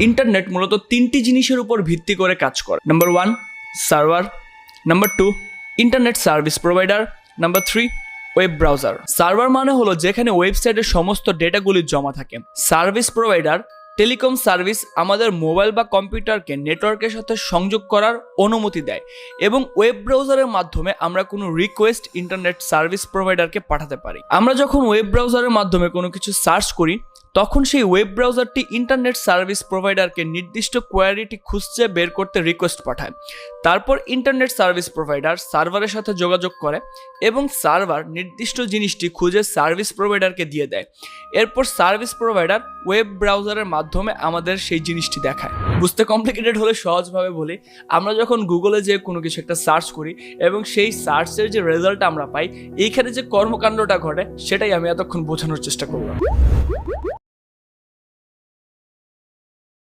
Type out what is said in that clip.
Internet মূলত তিনটি জিনিসের উপর ভিত্তি করে কাজ করে। Number 1 server, number 2 internet service provider, number 3 web browser. Server মানে হলো যেখানে ওয়েবসাইটের সমস্ত ডেটাগুলি জমা থাকে। সার্ভিস প্রোভাইডার টেলিকম সার্ভিস আমাদের মোবাইল বা কম্পিউটারকে নেটওয়ার্কের সাথে সংযোগ করার অনুমতি দেয়, এবং ওয়েব ব্রাউজারের মাধ্যমে আমরা কোনো রিকোয়েস্ট ইন্টারনেট সার্ভিস প্রোভাইডারকে পাঠাতে পারি। আমরা যখন ওয়েব ব্রাউজারের মাধ্যমে কোনো কিছু সার্চ করি তখন সেই ওয়েব ব্রাউজারটি ইন্টারনেট সার্ভিস প্রোভাইডারকে নির্দিষ্ট কোয়ারিটি খুঁজে বের করতে রিকোয়েস্ট পাঠায়। তারপর ইন্টারনেট সার্ভিস প্রোভাইডার সার্ভারের সাথে যোগাযোগ করে এবং সার্ভার নির্দিষ্ট জিনিসটি খুঁজে সার্ভিস প্রোভাইডারকে দিয়ে দেয়। এরপর সার্ভিস প্রোভাইডার ওয়েব ব্রাউজারের মাধ্যমে আমাদের সেই জিনিসটি দেখায়। বুঝতে কমপ্লিকেটেড হলে সহজভাবে বলি, আমরা যখন গুগলে যে কোনো কিছু একটা সার্চ করি এবং সেই সার্চের যে রেজাল্ট আমরা পাই, এইখানে যে কর্মকাণ্ডটা ঘটে সেটাই আমি এতক্ষণ বোঝানোর চেষ্টা করলাম।